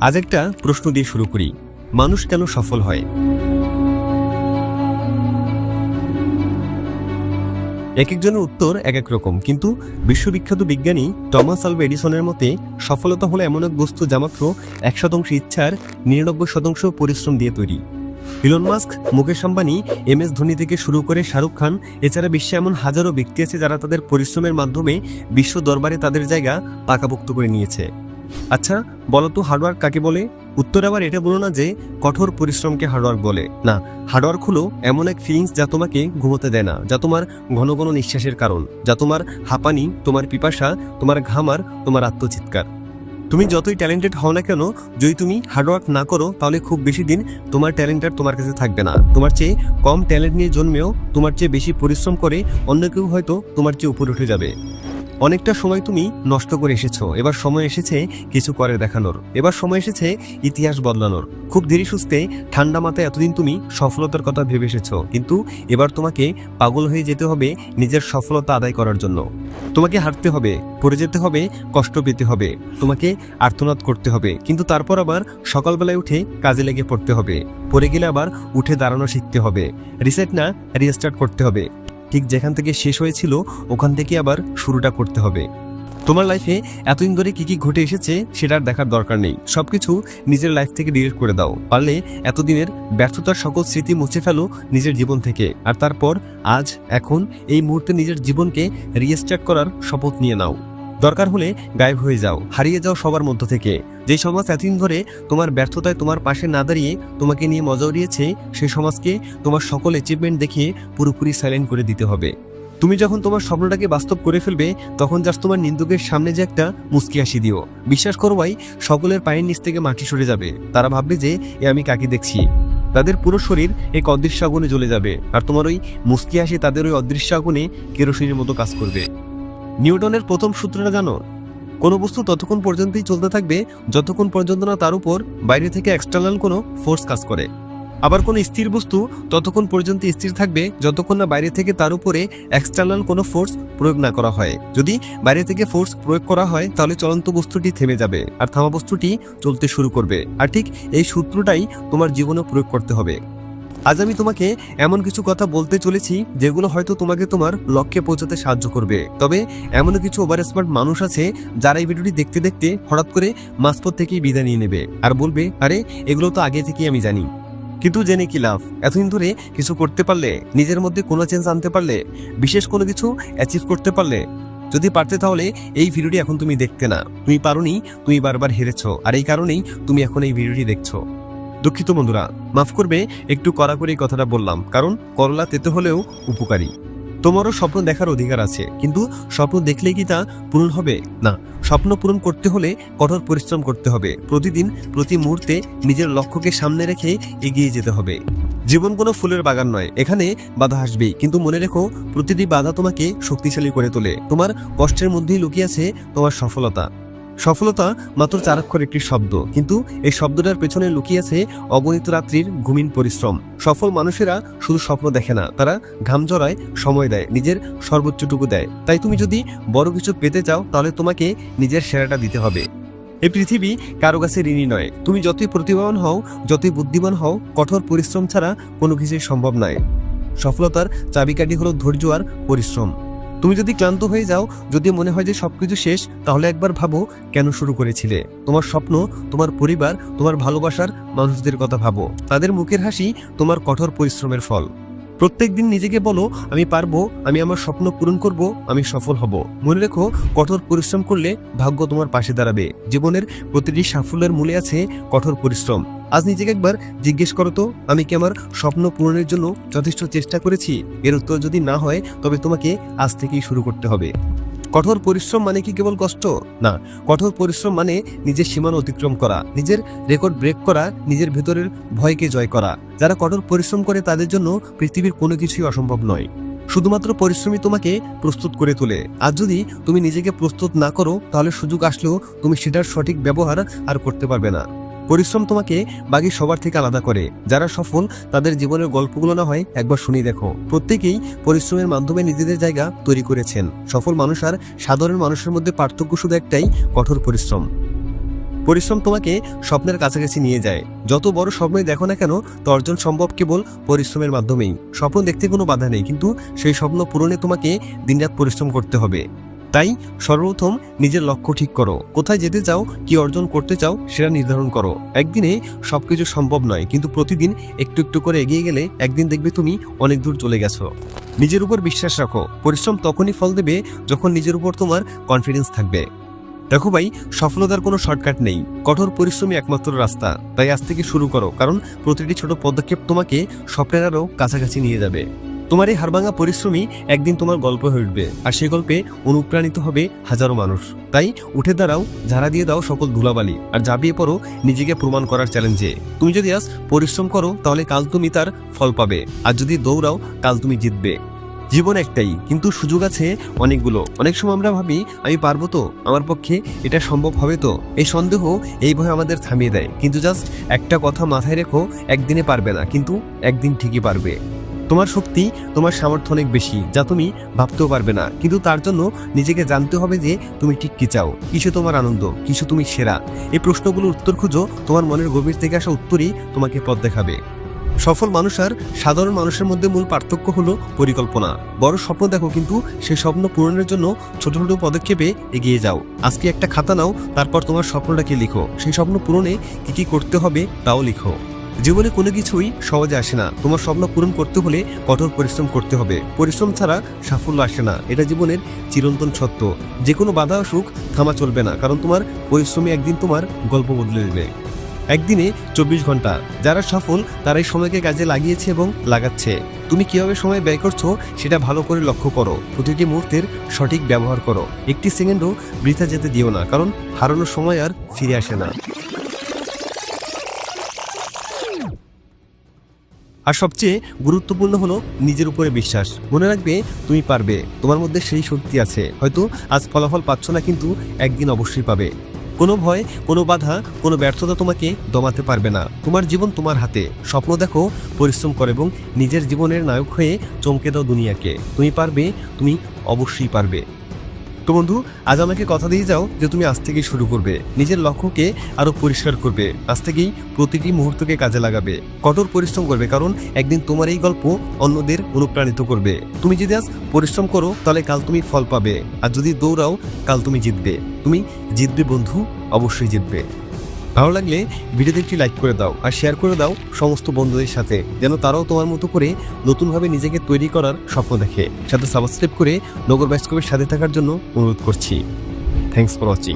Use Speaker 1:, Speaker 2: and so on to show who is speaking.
Speaker 1: আজ একটা প্রশ্ন দিয়ে শুরু করি, মানুষ কেন সফল হয়? এক একজনের উত্তর এক এক রকম, কিন্তু বিশ্ববিখ্যাত বিজ্ঞানী টমাস আলভা এডিসনের মতে সফলতা হলো এমন এক বস্তু যা মাত্র 1% ইচ্ছার 99% পরিশ্রম দিয়ে তৈরি। Elon Musk, Mukesh Ambani, MS Dhoni থেকে শুরু করে শাহরুখ খান, এছাড়া বিশ্বে এমন হাজারো ব্যক্তি আছে যারা তাদের পরিশ্রমের মাধ্যমে বিশ্ব দরবারে তাদের জায়গা পাকাপোক্ত করে নিয়েছে। আচ্ছা বলো তো, হার্ডওয়ার্ক কাকে বলে? উত্তর আবার এটা বলো না যে কঠোর পরিশ্রমকে হার্ডওয়ার্ক বলে। না, হার্ডওয়ার্ক হলো এমন এক ফিলিংস যা তোমাকে ঘুমোতে দেয় না, যা তোমার ঘন ঘন নিঃশ্বাসের কারণ, যা তোমার হাঁপানি, তোমার পিপাসা, তোমার ঘামার, তোমার আত্মচিৎকার। তুমি যতই ট্যালেন্টেড হও না কেন, যদি তুমি হার্ডওয়ার্ক না করো তাহলে খুব বেশি দিন তোমার ট্যালেন্টার তোমার কাছে থাকবে না। তোমার চেয়ে কম ট্যালেন্ট নিয়ে জন্মেও তোমার চেয়ে বেশি পরিশ্রম করে অন্য কেউ হয়তো তোমার চেয়ে উপরে উঠে যাবে। অনেকটা সময় তুমি নষ্ট করে এসেছো, এবার সময় এসেছে কিছু করে দেখানোর। এবার সময় এসেছে ইতিহাস বদলানোর। খুব ধীরে সুস্থে ঠান্ডা মাথায় এতদিন তুমি সফলতার কথা ভেবে এসেছো, কিন্তু এবার তোমাকে পাগল হয়ে যেতে হবে নিজের সফলতা আদায় করার জন্য। তোমাকে হাঁটতে হবে, পড়ে যেতে হবে, কষ্ট পেতে হবে, তোমাকে আর্তনাদ করতে হবে, কিন্তু তারপর আবার সকালবেলায় উঠে কাজে লেগে পড়তে হবে। পড়ে গেলে আবার উঠে দাঁড়ানো শিখতে হবে, রিসেট না রিস্টার্ট করতে হবে। ঠিক যেখান থেকে শেষ হয়েছিল ওখান থেকে আবার শুরুটা করতে হবে। তোমার লাইফে এতদিন ধরে কি কি ঘটে এসেছে সেটার দেখার দরকার নেই, সবকিছু নিজের লাইফ থেকে ডিলিট করে দাও। পারলে এতদিনের ব্যর্থতার সকল স্মৃতি মুছে ফেলো নিজের জীবন থেকে, আর তারপর আজ, এখন, এই মুহূর্তে নিজের জীবনকে রিস্টার্ট করার শপথ নিয়ে নাও। দরকার হলে গায়েব হয়ে যাও, হারিয়ে যাও সবার মধ্য থেকে। যে সমাজ এতদিন ধরে তোমার ব্যর্থতায় তোমার পাশে না দাঁড়িয়ে তোমাকে নিয়ে মজা উড়িয়েছে, সেই সমাজকে তোমার সকল অ্যাচিভমেন্ট দেখিয়ে পুরোপুরি সাইলেন্ট করে দিতে হবে। তুমি যখন তোমার স্বপ্নটাকে বাস্তব করে ফেলবে, তখন জাস্ট তোমার নিন্দুকের সামনে যে একটা মুচকি হাসি দিও। বিশ্বাস করো ভাই, সকলের পায়ের নিচ থেকে মাটি সরে যাবে। তারা ভাববে যে এ আমি কাকে দেখছি। তাদের পুরো শরীর এক অদৃশ্য আগুনে জ্বলে যাবে, আর তোমার ওই মুচকি হাসি তাদের ওই অদৃশ্য আগুনে কেরোসিনের মতো কাজ করবে। নিউটনের প্রথম সূত্রটা জানো? কোনো বস্তু ততক্ষণ পর্যন্তই চলতে থাকবে যতক্ষণ পর্যন্ত না তার উপর বাইরে থেকে এক্সটার্নাল কোনো ফোর্স কাজ করে। আবার কোনো স্থির বস্তু ততক্ষণ পর্যন্ত স্থির থাকবে যতক্ষণ না বাইরে থেকে তার উপরে এক্সটার্নাল কোনো ফোর্স প্রয়োগ না করা হয়। যদি বাইরে থেকে ফোর্স প্রয়োগ করা হয় তাহলে চলন্ত বস্তুটি থেমে যাবে আর থামা বস্তুটি চলতে শুরু করবে। আর ঠিক এই সূত্রটাই তোমার জীবনে প্রয়োগ করতে হবে। আজ আমি তোমাকে এমন কিছু কথা বলতে চলেছি যেগুলো হয়তো তোমাকে তোমার লক্ষ্যে পৌঁছাতে সাহায্য করবে। তবে এমনও কিছু ওভার স্মার্ট মানুষ আছে যারা এই ভিডিওটি দেখতে দেখতে হঠাৎ করে মাঝপথ থেকেই বিদায় নিয়ে নেবে আর বলবে, আরে এগুলো তো আগে থেকেই আমি জানি। কিন্তু জেনে কি লাভ? এতদিন ধরে কিছু করতে পারলে, নিজের মধ্যে কোনো চেঞ্জ আনতে পারলে, বিশেষ কোনো কিছু অ্যাচিভ করতে পারলে, যদি পারতে তাহলে এই ভিডিওটি এখন তুমি দেখতে না। তুমি পারোনি, তুমি বারবার হেরেছো, আর এই কারণেই তুমি এখন এই ভিডিওটি দেখছো। দুঃখিত বন্ধুরা, মাফ করবে, একটু কড়া করে এই কথাটা বললাম, কারণ করলা তেতো হলেও উপকারী। তোমারও স্বপ্ন দেখার অধিকার আছে, কিন্তু স্বপ্ন দেখলেই কি তা পূরণ হবে? না, স্বপ্ন পূরণ করতে হলে কঠোর পরিশ্রম করতে হবে। প্রতিদিন, প্রতি মুহূর্তে নিজের লক্ষ্যকে সামনে রেখে এগিয়ে যেতে হবে। জীবন কোনো ফুলের বাগান নয়, এখানে বাধা আসবেই, কিন্তু মনে রেখো প্রতিটি বাধা তোমাকে শক্তিশালী করে তোলে। তোমার কষ্টের মধ্যেই লুকিয়ে আছে তোমার সফলতা। সফলতা মাত্র 4 অক্ষর একটি শব্দ, কিন্তু এই শব্দটার পেছনে লুকিয়ে আছে অগণিত রাত্রির ঘুমিন পরিশ্রম। সফল মানুষেরা শুধু স্বপ্ন দেখে না, তারা ঘাম ঝরায়, সময় দেয়, নিজের সর্বোচ্চটুকু দেয়। তাই তুমি যদি বড় কিছু পেতে চাও তাহলে তোমাকে নিজের সেরাটা দিতে হবে। এই পৃথিবী কারো কাছে ঋণী নয়। তুমি যতই প্রতিভাবান হও, যতই বুদ্ধিমান হও, কঠোর পরিশ্রম ছাড়া কোনো কিছুই সম্ভব নয়। সফলতার চাবিকাঠি হলো ধৈর্য আর পরিশ্রম। তুমি যদি ক্লান্ত হয়ে যাও, যদি মনে হয় যে সবকিছু শেষ, তাহলে একবার ভাবো কেন শুরু করেছিলে। তোমার স্বপ্ন, তোমার পরিবার, তোমার ভালোবাসার মানুষদের কথা ভাবো। তাদের মুখের হাসি তোমার কঠোর পরিশ্রমের ফল। প্রত্যেক দিন নিজেকে বলো, আমি পারবো, আমি আমার স্বপ্ন পূরণ করব, আমি সফল হব। মনে রেখো, কঠোর পরিশ্রম করলে ভাগ্য তোমার পাশে দাঁড়াবে। জীবনের প্রতিটি সাফল্যের মূলে আছে কঠোর পরিশ্রম। আজ নিজেকে একবার জিজ্ঞেস করো তো, আমি কি আমার স্বপ্ন পূরণের জন্য যথেষ্ট চেষ্টা করেছি? এর উত্তর যদি না হয়, তবে তোমাকে আজ থেকেই শুরু করতে হবে। কঠোর পরিশ্রম মানে কি কেবল কষ্ট? না, কঠোর পরিশ্রম মানে নিজের সীমানা অতিক্রম করা, নিজের রেকর্ড ব্রেক করা, নিজের ভেতরের ভয়কে জয় করা। যারা কঠোর পরিশ্রম করে তাদের জন্য পৃথিবীর কোনো কিছুই অসম্ভব নয়। শুধুমাত্র পরিশ্রমই তোমাকে প্রস্তুত করে তোলে। আর যদি তুমি নিজেকে প্রস্তুত না করো, তাহলে সুযোগ আসলেও তুমি সেটার সঠিক ব্যবহার আর করতে পারবে না। পরিশ্রম তোমাকে বাকি সবার থেকে আলাদা করে। যারা সফল তাদের জীবনের গল্পগুলো না হয় একবার শুনিয়ে দেখো। প্রত্যেকেই পরিশ্রমের মাধ্যমে নিজেদের জায়গা তৈরি করেছেন। সফল মানুষ আর সাধারণ মানুষের মধ্যে পার্থক্য শুধু একটাই, কঠোর পরিশ্রম। পরিশ্রম তোমাকে স্বপ্নের কাছাকাছি নিয়ে যায়। যত বড় স্বপ্নই দেখো না কেন, তা অর্জন সম্ভব কেবল পরিশ্রমের মাধ্যমেই। স্বপ্ন দেখতে কোনো বাধা নেই, কিন্তু সেই স্বপ্ন পূরণে তোমাকে দিনরাত পরিশ্রম করতে হবে। তাই সর্বপ্রথম নিজের লক্ষ্য ঠিক করো। কোথায় যেতে চাও, কি অর্জন করতে চাও সেটা নির্ধারণ করো। একদিনে সবকিছু সম্ভব নয়, কিন্তু প্রতিদিন একটু একটু করে এগিয়ে গেলে একদিন দেখবে তুমি অনেক দূর চলে গেছো। নিজের উপর বিশ্বাস রাখো। পরিশ্রম তখনই ফল দেবে যখন নিজের উপর তোমার কনফিডেন্স থাকবে। দেখো ভাই, সফলতার কোনো শর্টকাট নেই, কঠোর পরিশ্রমই একমাত্র রাস্তা। তাই আজ থেকে শুরু করো, কারণ প্রতিটি ছোট পদক্ষেপ তোমাকে স্বপ্নের আরও কাছাকাছি নিয়ে যাবে। তোমার এই হাড়ভাঙা পরিশ্রমই একদিন তোমার গল্প হয়ে উঠবে, আর সেই গল্পে অনুপ্রাণিত হবে হাজারো মানুষ। তাই উঠে দাঁড়াও, ঝাড়া দিয়ে দাও সকল ধুলাবালি, আর ঝাঁপিয়ে পড়ো নিজেকে প্রমাণ করার চ্যালেঞ্জে। তুমি যদি আজ পরিশ্রম করো, তাহলে কাল তুমি তার ফল পাবে, আর যদি দৌড়াও, কাল তুমি জিতবে। জীবন একটাই, কিন্তু সুযোগ আছে অনেকগুলো। অনেক সময় আমরা ভাবি, আমি পারবো তো, আমার পক্ষে এটা সম্ভব হবে তো। এই সন্দেহ, এই ভয় আমাদের থামিয়ে দেয়। কিন্তু জাস্ট একটা কথা মাথায় রেখো, একদিনে পারবে না, কিন্তু একদিন ঠিকই পারবে। তোমার শক্তি, তোমার সামর্থ্য অনেক বেশি, যা তুমি ভাবতেও পারবে না। কিন্তু তার জন্য নিজেকে জানতে হবে যে তুমি ঠিক কি চাও, কিসে তোমার আনন্দ, কিসে তুমি সেরা। এই প্রশ্নগুলোর উত্তর খুঁজো, তোমার মনের গভীর থেকে আসা উত্তরই তোমাকে পথ দেখাবে। সফল মানুষ আর সাধারণ মানুষের মধ্যে মূল পার্থক্য হলো পরিকল্পনা। বড় স্বপ্ন দেখো, কিন্তু সেই স্বপ্ন পূরণের জন্য ছোট ছোট পদক্ষেপে এগিয়ে যাও। আজকে একটা খাতা নাও, তারপর তোমার স্বপ্নটাকে লিখো। সেই স্বপ্ন পূরণে কি কি করতে হবে তাও লিখো। জীবনে কোনো কিছুই সহজে আসে না। তোমার স্বপ্ন পূরণ করতে হলে কঠোর পরিশ্রম করতে হবে। পরিশ্রম ছাড়া সাফল্য আসে না, এটা জীবনের চিরন্তন সত্য। যে কোনো বাধা আসুক, থামা চলবে না, কারণ তোমার পরিশ্রমী একদিন তোমার গল্প বদলে দেবে। একদিনে 24 ঘন্টা। যারা সফল তারাই সময়কে কাজে লাগিয়েছে এবং লাগাচ্ছে। তুমি কিভাবে সময় ব্যয় করছো সেটা ভালো করে লক্ষ্য করো। প্রতিটি মুহূর্তের সঠিক ব্যবহার করো। একটি সেকেন্ডও বৃথা যেতে দিও না, কারণ হারানোর সময় আর ফিরে আসে না। আর সবচেয়ে গুরুত্বপূর্ণ হলো নিজের উপরে বিশ্বাস। মনে রাখবে, তুমি পারবে। তোমার মধ্যে সেই শক্তি আছে। হয়তো আজ ফলাফল পাচ্ছ না, কিন্তু একদিন অবশ্যই পাবে। কোনো ভয়, কোনো বাধা, কোনো ব্যর্থতা তোমাকে দমাতে পারবে না। তোমার জীবন তোমার হাতে। স্বপ্ন দেখো, পরিশ্রম করো এবং নিজের জীবনের নায়ক হয়ে চমকে দাও দুনিয়াকে। তুমি পারবে, তুমি অবশ্যই পারবে। তো বন্ধু, আজ আমাকে কথা দিয়ে যাও যে তুমি আজ থেকেই শুরু করবে। নিজের লক্ষ্যকে আরো পরিষ্কার করবে। আজ থেকেই প্রতিটি মুহূর্তকে কাজে লাগাবে। কঠোর পরিশ্রম করবে, কারণ একদিন তোমার এই গল্প অন্যদের অনুপ্রাণিত করবে। তুমি যদি আজ পরিশ্রম করো, তাহলে কাল তুমি ফল পাবে। আর যদি দৌড়াও, কাল তুমি জিতবে। তুমি জিতবে বন্ধু, অবশ্যই জিতবে। ভালো লাগলে ভিডিওতে একটি লাইক করে দাও, আর শেয়ার করে দাও সমস্ত বন্ধুদের সাথে, যেন তারাও তোমার মতো করে নতুনভাবে নিজেকে তৈরি করার স্বপ্ন দেখে। সাথে সাবস্ক্রাইব করে নগর বাস্তবের সাথে থাকার জন্য অনুরোধ করছি। Thanks for watching.